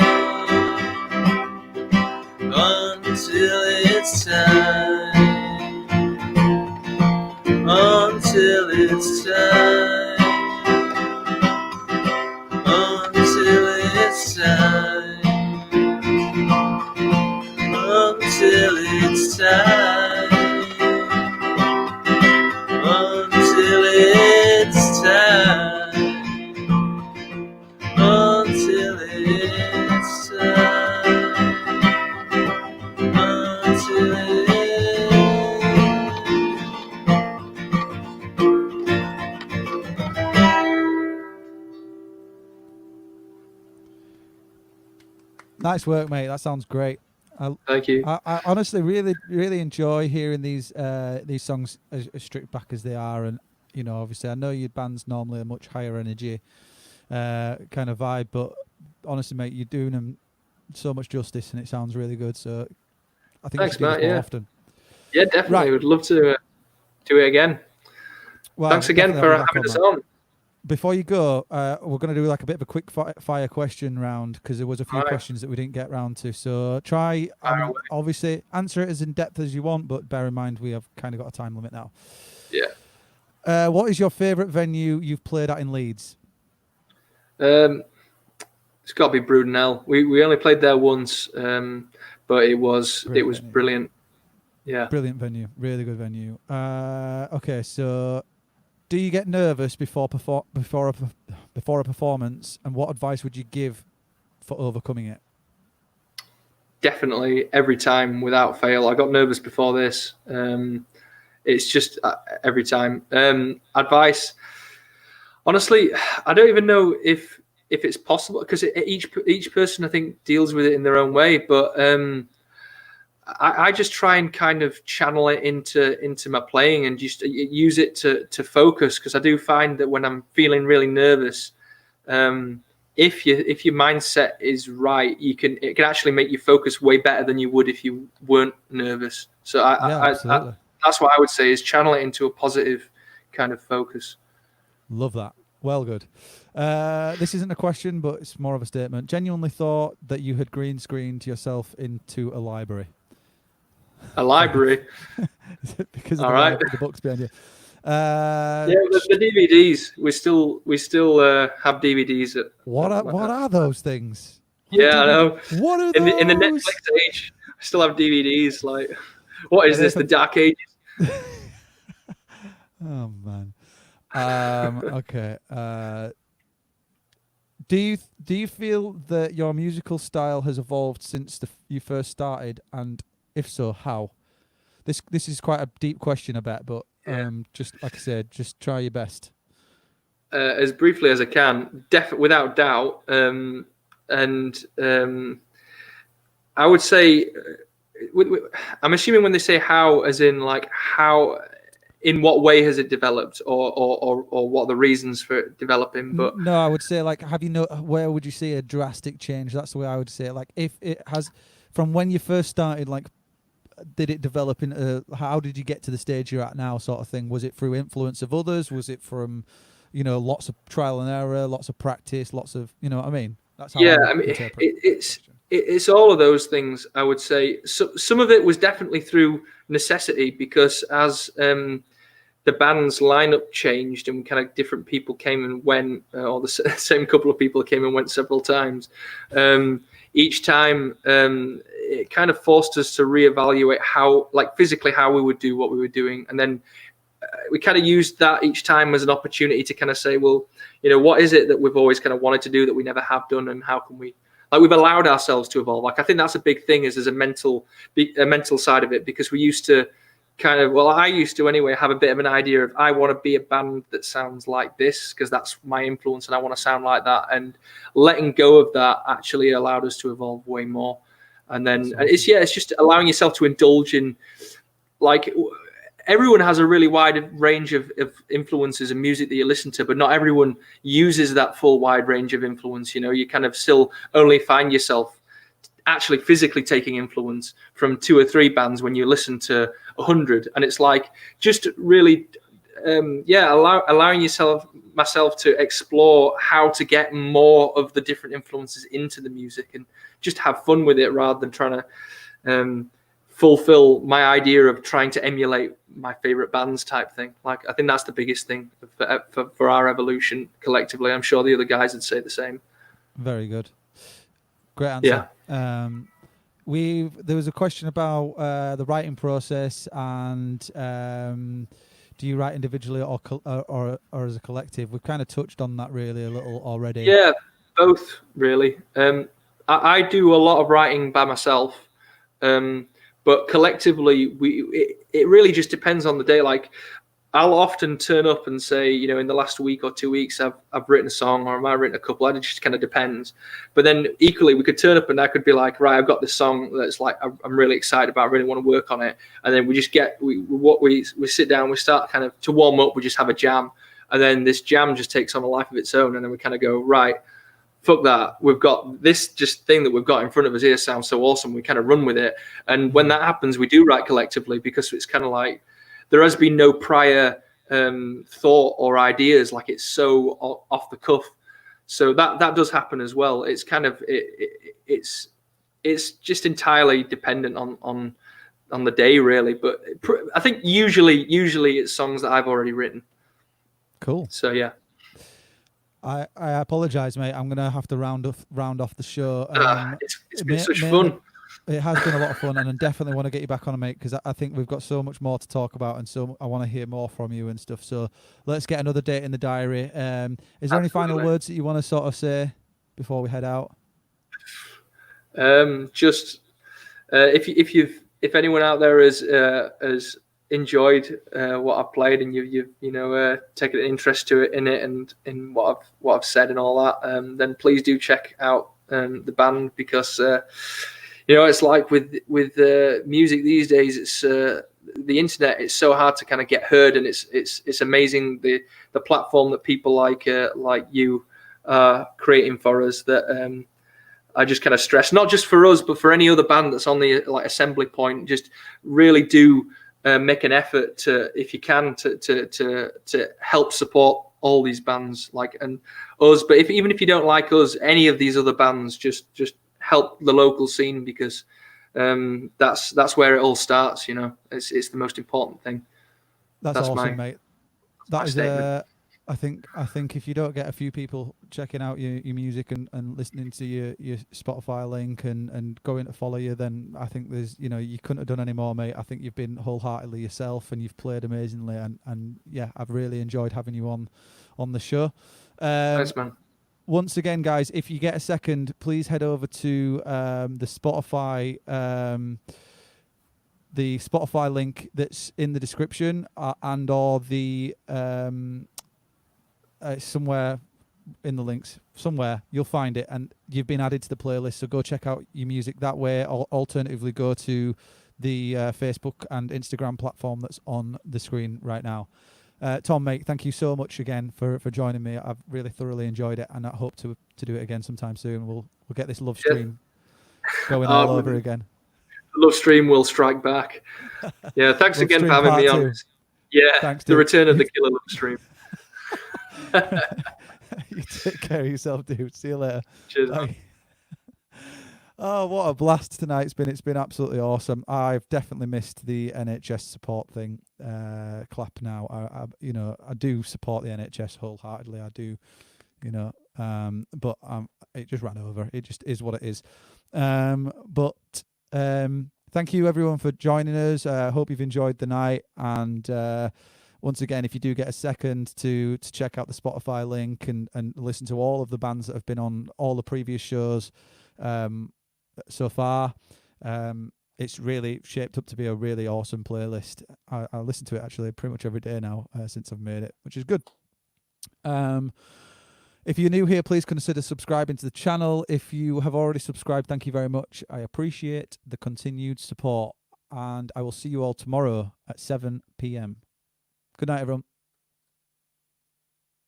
until it's time, until it's time, until it's time, until it's time, until it's time, until it's Nice work, mate. That sounds great. Thank you. I honestly really enjoy hearing these songs as stripped back as they are, and you know, obviously, I know your band's normally a much higher energy kind of vibe, but honestly, mate, you're doing them so much justice, and it sounds really good. So I think Thanks, you should do Matt. this more Yeah, often. yeah, definitely. Right. Would love to do it again. Well, Thanks again definitely for have you back having us mate. on. Before you go, we're going to do like a bit of a quick fire question round because there was a few Alright. questions that we didn't get round to. So try, Fire away. obviously, answer it as in depth as you want, but bear in mind we have kind of got a time limit now. Yeah. What is your favourite venue you've played at in Leeds? It's got to be Brudenell. We only played there once, but it was venue. brilliant. Yeah. Brilliant venue, really good venue. Okay, so do you get nervous before a performance, and what advice would you give for overcoming it? Definitely, every time without fail. I got nervous before this. It's just every time. Advice. Honestly, I don't even know if it's possible because each person I think deals with it in their own way. But I just try and kind of channel it into my playing and just use it to focus, because I do find that when I'm feeling really nervous, if your mindset is right, it can actually make you focus way better than you would if you weren't nervous. So Absolutely. that's what I would say, is channel it into a positive kind of focus. Love that. Well, good. This isn't a question, but it's more of a statement. Genuinely thought that you had green screened yourself into a library. A library. Because of All right. the books behind you. Yeah, the DVDs. We still have DVDs. What are those things? Yeah, I know. What are In those? the Netflix age, I still have DVDs. Like, what is this? The Dark Ages? Oh man. Okay. Do you feel that your musical style has evolved since you first started, and if so, how? This is quite a deep question, I bet, but just like I said, just try your best. As briefly as I can, without doubt, and I would say, I'm assuming when they say how, as in like how, in what way has it developed, or what are the reasons for it developing? But no, I would say like, where would you see a drastic change? That's the way I would say it. Like, if it has, from when you first started, like, did it develop in? How did you get to the stage you're at now, sort of thing? Was it through influence of others? Was it from, lots of trial and error, lots of practice, lots of, you know what I mean? That's how yeah, I mean, it's all of those things. I would say some of it was definitely through necessity, because as the band's lineup changed and kind of different people came and went, or the same couple of people came and went several times. Each time, it kind of forced us to reevaluate how, like, physically how we would do what we were doing, and then we kind of used that each time as an opportunity to kind of say, well, what is it that we've always kind of wanted to do that we never have done, and how can we, like, we've allowed ourselves to evolve. Like, I think that's a big thing, is there's a mental side of it, because we used to kind of, well, I used to anyway, have a bit of an idea of, I want to be a band that sounds like this because that's my influence and I want to sound like that. And letting go of that actually allowed us to evolve way more. And then it's just allowing yourself to indulge in, like, everyone has a really wide range of influences and music that you listen to, but not everyone uses that full wide range of influence. You kind of still only find yourself actually physically taking influence from 2 or 3 bands when you listen to 100. And it's like, just really, allowing myself to explore how to get more of the different influences into the music and just have fun with it, rather than trying to fulfill my idea of trying to emulate my favorite bands type thing. Like, I think that's the biggest thing for our evolution collectively. I'm sure the other guys would say the same. Very good. Great answer. Yeah. There was a question about the writing process and do you write individually or as a collective? We've kind of touched on that really a little already. Yeah, both really. I do a lot of writing by myself, but collectively it really just depends on the day. Like, I'll often turn up and say, you know, in the last week or 2 weeks, I've written a song, or I might have written a couple. It just kind of depends. But then equally, we could turn up and I could be like, right, I've got this song that's like I'm really excited about. I really want to work on it. And then we just we sit down, we start kind of to warm up. We just have a jam, and then this jam just takes on a life of its own. And then we kind of go, right, fuck that. We've got this just thing that we've got in front of us here sounds so awesome. We kind of run with it. And when that happens, we do write collectively, because it's kind of like, there has been no prior thought or ideas. Like, it's so off the cuff. So that does happen as well. It's kind of it's just entirely dependent on the day, really. But I think usually it's songs that I've already written. Cool. So yeah. I apologize, mate. I'm gonna have to round off the show. It's been such fun. It has been a lot of fun, and I definitely want to get you back on, mate, because I think we've got so much more to talk about, and so I want to hear more from you and stuff. So let's get another date in the diary. Is there any final words that you want to sort of say before we head out? Just if anyone out there has enjoyed what I've played, and you've taken an interest in it and in what I've said and all that, then please do check out the band, because it's like with music these days, it's the internet. It's so hard to kind of get heard, and it's amazing the platform that people like you are creating for us. That I just kind of stress, not just for us, but for any other band that's on the assembly point. Just really do make an effort to, if you can, to help support all these bands and us. But even if you don't like us, any of these other bands, just help the local scene, because that's where it all starts. It's the most important thing. That's awesome, mate. That is I think if you don't get a few people checking out your music and listening to your Spotify link and going to follow you, then I think there's you couldn't have done any more, mate. I think you've been wholeheartedly yourself, and you've played amazingly, and yeah, I've really enjoyed having you on the show. Thanks, man. Once again, guys, if you get a second, please head over to the Spotify link that's in the description, and or the somewhere in the links. Somewhere you'll find it, and you've been added to the playlist. So go check out your music that way. Or alternatively, go to the Facebook and Instagram platform that's on the screen right now. Tom, mate, thank you so much again for joining me. I've really thoroughly enjoyed it, and I hope to do it again sometime soon. We'll get this love stream going all over again. Love stream will strike back. Yeah, thanks again for having me on. Yeah, thanks, the return of the killer love stream. You take care of yourself, dude. See you later. Cheers. Oh, what a blast tonight it's been absolutely awesome. I've definitely missed the NHS support thing. Clap now. I do support the NHS wholeheartedly. I do, but it just ran over. It just is what it is. But thank you everyone for joining us. I hope you've enjoyed the night, and once again, if you do get a second to check out the Spotify link and listen to all of the bands that have been on all the previous shows so far, it's really shaped up to be a really awesome playlist. I listen to it actually pretty much every day now since I've made it, which is good. If you're new here, please consider subscribing to the channel. If you have already subscribed, thank you very much. I appreciate the continued support, and I will see you all tomorrow at 7 p.m. Good night, everyone.